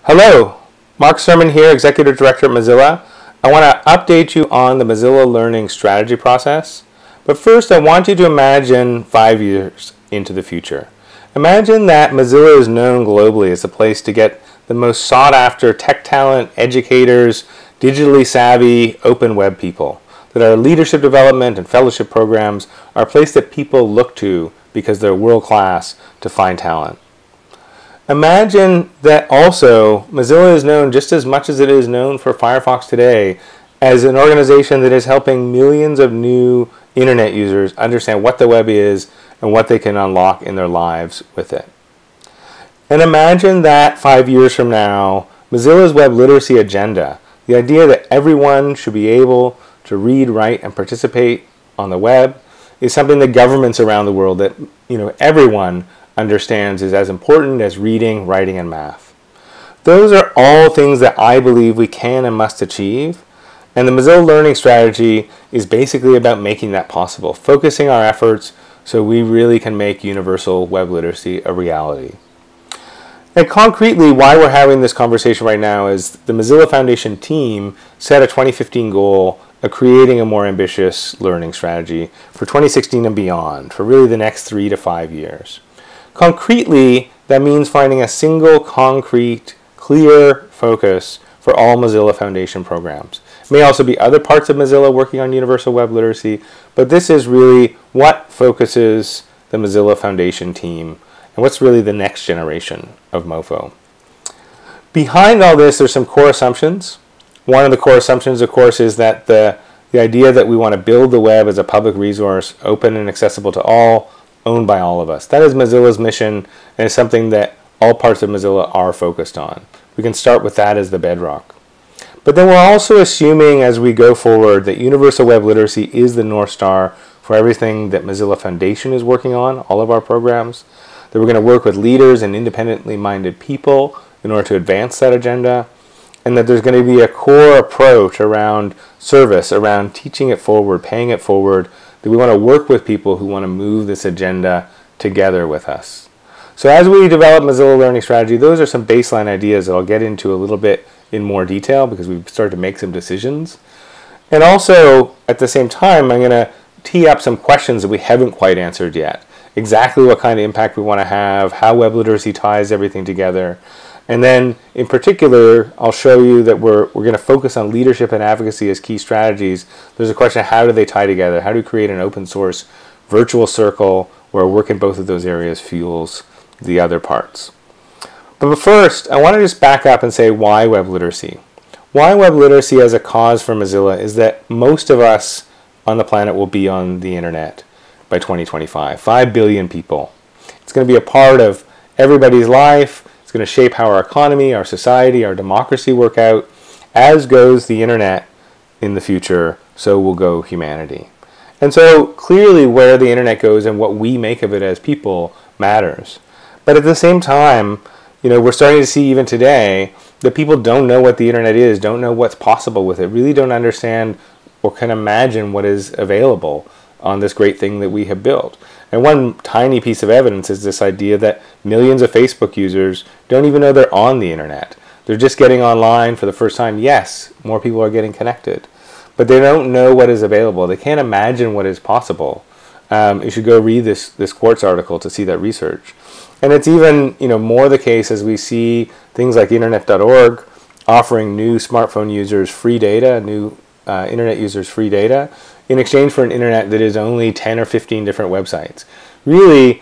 Hello, Mark Surman here, Executive Director at Mozilla. I want to update you on the Mozilla Learning Strategy process. But first, I want you to imagine 5 years into the future. Imagine that Mozilla is known globally as a place to get the most sought after tech talent, educators, digitally savvy, open web people. That our leadership development and fellowship programs are a place that people look to because they're world class to find talent. Imagine that also Mozilla is known just as much as it is known for Firefox today as an organization that is helping millions of new internet users understand what the web is and what they can unlock in their lives with it. And imagine that 5 years from now, Mozilla's web literacy agenda, the idea that everyone should be able to read, write, and participate on the web is something that governments around the world, that everyone understands is as important as reading, writing, and math. Those are all things that I believe we can and must achieve, and the Mozilla Learning Strategy is basically about making that possible, focusing our efforts so we really can make universal web literacy a reality. And concretely, why we're having this conversation right now is the Mozilla Foundation team set a 2015 goal of creating a more ambitious learning strategy for 2016 and beyond, for really the next 3 to 5 years. Concretely, that means finding a single, concrete, clear focus for all Mozilla Foundation programs. It may also be other parts of Mozilla working on universal web literacy, but this is really what focuses the Mozilla Foundation team and what's really the next generation of MoFo. Behind all this, there's some core assumptions. One of the core assumptions, of course, is that the idea that we want to build the web as a public resource, open and accessible to all, owned by all of us. That is Mozilla's mission, and it's something that all parts of Mozilla are focused on. We can start with that as the bedrock. But then we're also assuming as we go forward that universal web literacy is the North Star for everything that Mozilla Foundation is working on, all of our programs, that we're going to work with leaders and independently minded people in order to advance that agenda, and that there's going to be a core approach around service, around teaching it forward, paying it forward, that we want to work with people who want to move this agenda together with us. So as we develop Mozilla Learning Strategy, those are some baseline ideas that I'll get into a little bit in more detail because we've started to make some decisions. And also, at the same time, I'm going to tee up some questions that we haven't quite answered yet. Exactly what kind of impact we want to have, how web literacy ties everything together. And then, in particular, I'll show you that we're going to focus on leadership and advocacy as key strategies. There's a question of how do they tie together? How do we create an open source virtual circle where work in both of those areas fuels the other parts? But first, I want to just back up and say why web literacy. Why web literacy as a cause for Mozilla is that most of us on the planet will be on the internet by 2025. 5 billion people. It's going to be a part of everybody's life. It's going to shape how our economy, our society, our democracy work out. As goes the internet in the future, so will go humanity. And so clearly where the internet goes and what we make of it as people matters. But at the same time, we're starting to see even today that people don't know what the internet is, don't know what's possible with it, really don't understand or can imagine what is available on this great thing that we have built. And one tiny piece of evidence is this idea that millions of Facebook users don't even know they're on the internet. They're just getting online for the first time. Yes, more people are getting connected, but they don't know what is available. They can't imagine what is possible. You should go read this Quartz article to see that research. And it's even more the case as we see things like internet.org offering new smartphone users free data, new internet users free data, in exchange for an internet that is only 10 or 15 different websites. Really,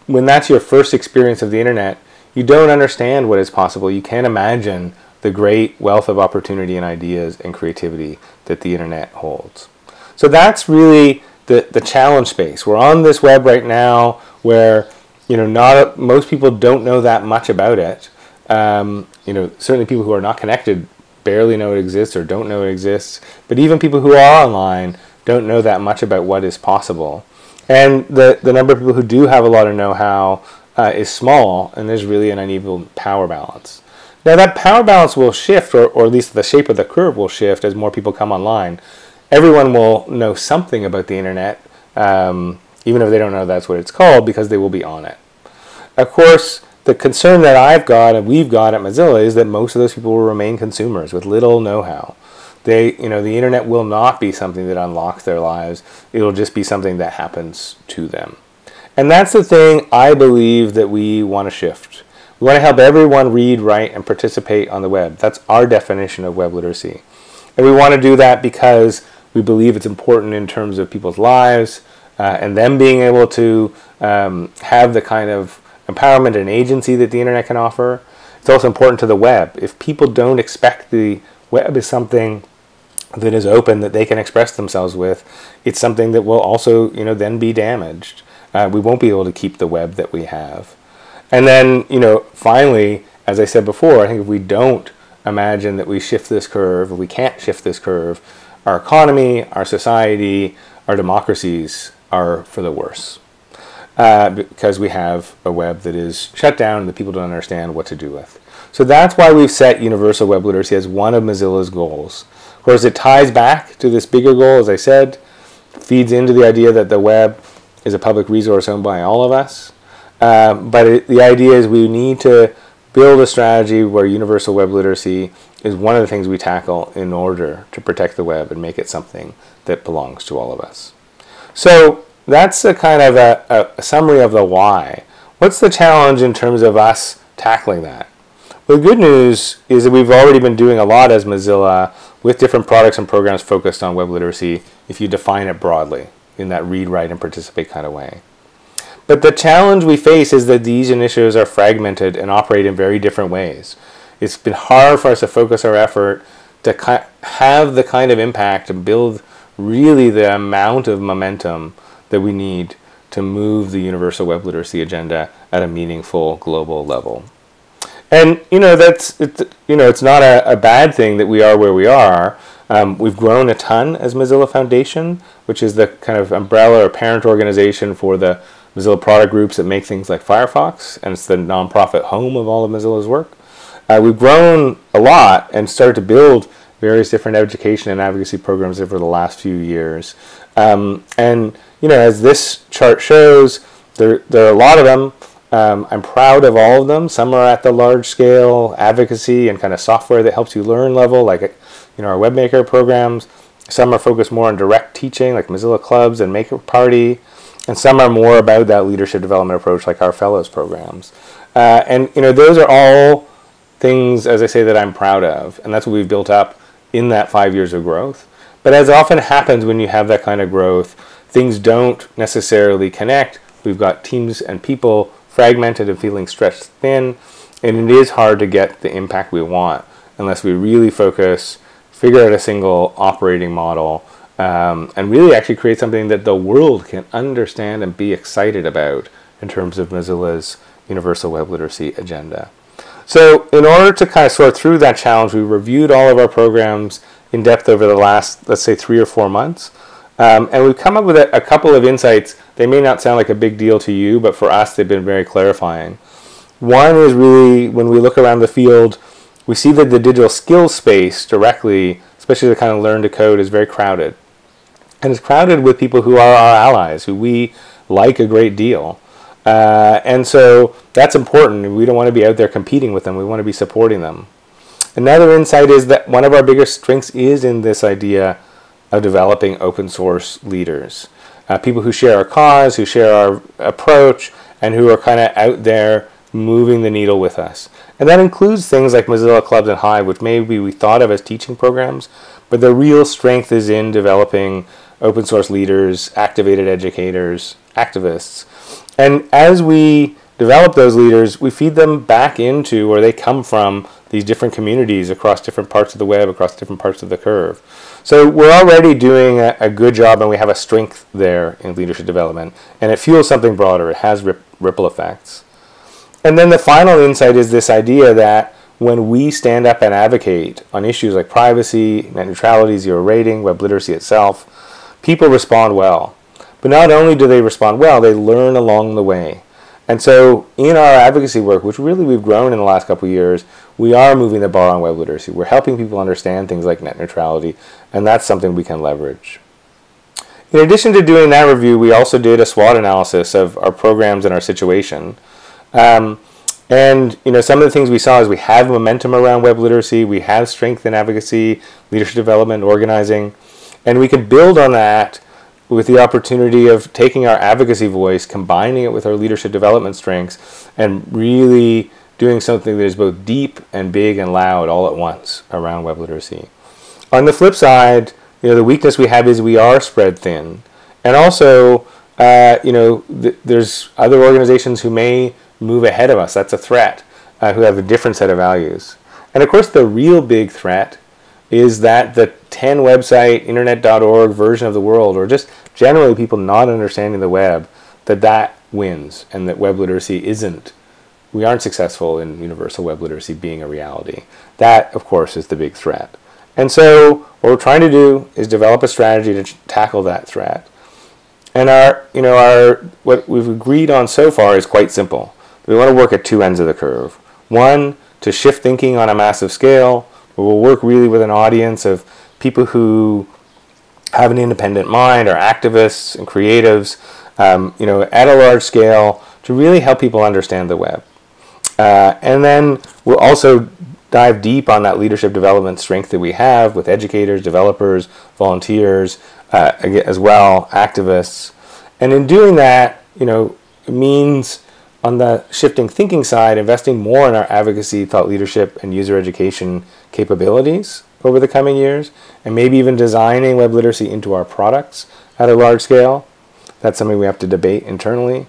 when that's your first experience of the internet, you don't understand what is possible. You can't imagine the great wealth of opportunity and ideas and creativity that the internet holds. So that's really the challenge space. We're on this web right now where most people don't know that much about it. Certainly people who are not connected barely know it exists or don't know it exists, but even people who are online don't know that much about what is possible. And the number of people who do have a lot of know-how is small, and there's really an uneven power balance. Now that power balance will shift, or at least the shape of the curve will shift as more people come online. Everyone will know something about the internet, even if they don't know that's what it's called, because they will be on it. Of course, the concern that I've got and we've got at Mozilla is that most of those people will remain consumers with little know-how. The internet will not be something that unlocks their lives. It'll just be something that happens to them. And that's the thing I believe that we want to shift. We want to help everyone read, write, and participate on the web. That's our definition of web literacy. And we want to do that because we believe it's important in terms of people's lives and them being able to have the kind of empowerment and agency that the internet can offer. It's also important to the web. If people don't expect the web is something that is open, that they can express themselves with, it's something that will also, then be damaged. We won't be able to keep the web that we have. And then, finally, as I said before, I think if we don't imagine that we shift this curve, if we can't shift this curve, our economy, our society, our democracies are for the worse. Because we have a web that is shut down and that people don't understand what to do with. So that's why we've set universal web literacy as one of Mozilla's goals. Of course, it ties back to this bigger goal, as I said, feeds into the idea that the web is a public resource owned by all of us. The idea is we need to build a strategy where universal web literacy is one of the things we tackle in order to protect the web and make it something that belongs to all of us. So that's a kind of a summary of the why. What's the challenge in terms of us tackling that? Well, the good news is that we've already been doing a lot as Mozilla with different products and programs focused on web literacy if you define it broadly in that read, write, and participate kind of way. But the challenge we face is that these initiatives are fragmented and operate in very different ways. It's been hard for us to focus our effort to have the kind of impact and build really the amount of momentum that we need to move the universal web literacy agenda at a meaningful global level. And it's not a bad thing that we are where we are. We've grown a ton as Mozilla Foundation, which is the kind of umbrella or parent organization for the Mozilla product groups that make things like Firefox, and it's the nonprofit home of all of Mozilla's work. We've grown a lot and started to build various different education and advocacy programs over the last few years. As this chart shows, there are a lot of them. I'm proud of all of them. Some are at the large scale advocacy and kind of software that helps you learn level, like our WebMaker programs. Some are focused more on direct teaching, like Mozilla Clubs and Maker Party. And some are more about that leadership development approach, like our Fellows programs. Those are all things, as I say, that I'm proud of. And that's what we've built up in that 5 years of growth. But as often happens when you have that kind of growth, things don't necessarily connect. We've got teams and people fragmented and feeling stretched thin. And it is hard to get the impact we want unless we really focus, figure out a single operating model, and really actually create something that the world can understand and be excited about in terms of Mozilla's universal web literacy agenda. So in order to kind of sort through that challenge, we reviewed all of our programs in depth over the last, let's say, 3 or 4 months. And we've come up with a couple of insights. They may not sound like a big deal to you, but for us, they've been very clarifying. One is really, when we look around the field, we see that the digital skills space directly, especially the kind of learn to code, is very crowded. And it's crowded with people who are our allies, who we like a great deal. And so that's important. We don't want to be out there competing with them. We want to be supporting them. Another insight is that one of our biggest strengths is in this idea of developing open source leaders. People who share our cause, who share our approach, and who are kind of out there moving the needle with us. And that includes things like Mozilla Clubs and Hive, which maybe we thought of as teaching programs, but the real strength is in developing open source leaders, activated educators, activists. And as we develop those leaders, we feed them back into where they come from, these different communities across different parts of the web, across different parts of the curve. So we're already doing a good job, and we have a strength there in leadership development. And it fuels something broader. It has ripple effects. And then the final insight is this idea that when we stand up and advocate on issues like privacy, net neutrality, zero rating, web literacy itself, people respond well. But not only do they respond well, they learn along the way. And so in our advocacy work, which really we've grown in the last couple of years, we are moving the bar on web literacy. We're helping people understand things like net neutrality, and that's something we can leverage. In addition to doing that review, we also did a SWOT analysis of our programs and our situation. And some of the things we saw is we have momentum around web literacy, we have strength in advocacy, leadership development, organizing, and we can build on that with the opportunity of taking our advocacy voice, combining it with our leadership development strengths, and really doing something that is both deep and big and loud all at once around web literacy. On the flip side, the weakness we have is we are spread thin, and also, there's other organizations who may move ahead of us. That's a threat, who have a different set of values. And of course, the real big threat is that the 10 website, internet.org version of the world, or just generally people not understanding the web, that wins, and that web literacy we aren't successful in universal web literacy being a reality. That, of course, is the big threat. And so what we're trying to do is develop a strategy to tackle that threat. And what we've agreed on so far is quite simple. We want to work at two ends of the curve. One, to shift thinking on a massive scale, where we'll work really with an audience of people who have an independent mind, or activists and creatives, at a large scale, to really help people understand the web. And then we'll also dive deep on that leadership development strength that we have with educators, developers, volunteers, as well, activists. And in doing that, it means on the shifting thinking side, investing more in our advocacy, thought leadership, and user education capabilities over the coming years, and maybe even designing web literacy into our products at a large scale. That's something we have to debate internally.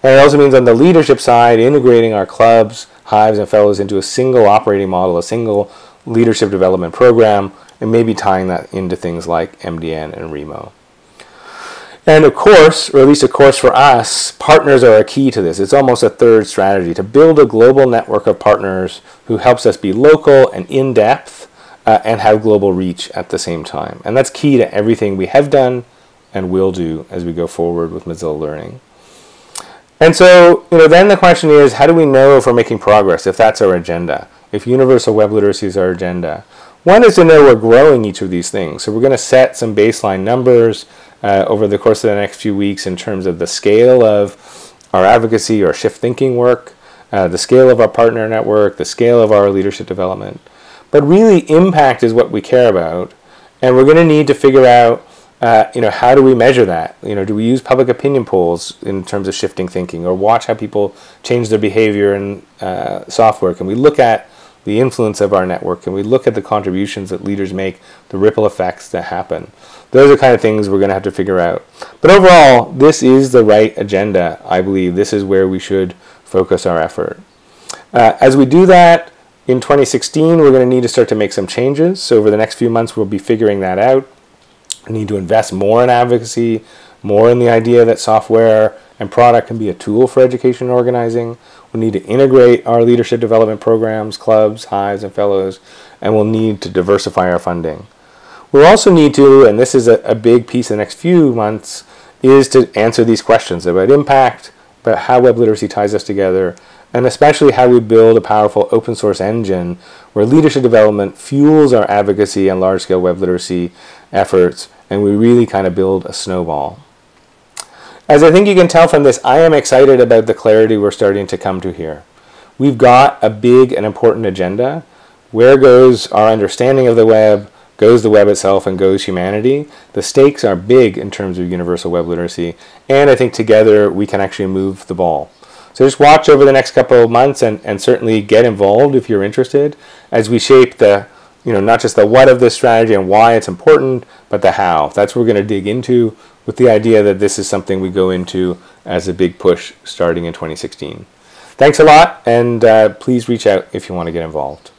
And it also means on the leadership side, integrating our clubs, hives, and fellows into a single operating model, a single leadership development program, and maybe tying that into things like MDN and REMO. And of course, or at least of course for us, partners are a key to this. It's almost a third strategy, to build a global network of partners who helps us be local and in-depth and have global reach at the same time. And that's key to everything we have done and will do as we go forward with Mozilla Learning. And so, then the question is, how do we know if we're making progress, if that's our agenda, if universal web literacy is our agenda? One is to know we're growing each of these things. So we're going to set some baseline numbers over the course of the next few weeks in terms of the scale of our advocacy or shift thinking work, the scale of our partner network, the scale of our leadership development. But really, impact is what we care about, and we're going to need to figure out how do we measure that? Do we use public opinion polls in terms of shifting thinking, or watch how people change their behavior in software? Can we look at the influence of our network? Can we look at the contributions that leaders make, the ripple effects that happen? Those are kind of things we're going to have to figure out. But overall, this is the right agenda, I believe. This is where we should focus our effort. As we do that, in 2016, we're going to need to start to make some changes. So over the next few months, we'll be figuring that out. We need to invest more in advocacy, more in the idea that software and product can be a tool for education and organizing. We need to integrate our leadership development programs, clubs, hives, and fellows, and we'll need to diversify our funding. We'll also need to, and this is a big piece in the next few months, is to answer these questions about impact, about how web literacy ties us together, and especially how we build a powerful open source engine where leadership development fuels our advocacy and large-scale web literacy efforts, and we really kind of build a snowball. As I think you can tell from this, I am excited about the clarity we're starting to come to here. We've got a big and important agenda. Where goes our understanding of the web, goes the web itself, and goes humanity. The stakes are big in terms of universal web literacy, and I think together we can actually move the ball. So just watch over the next couple of months and certainly get involved if you're interested as we shape the, not just the what of this strategy and why it's important, but the how. That's what we're going to dig into, with the idea that this is something we go into as a big push starting in 2016. Thanks a lot, and please reach out if you want to get involved.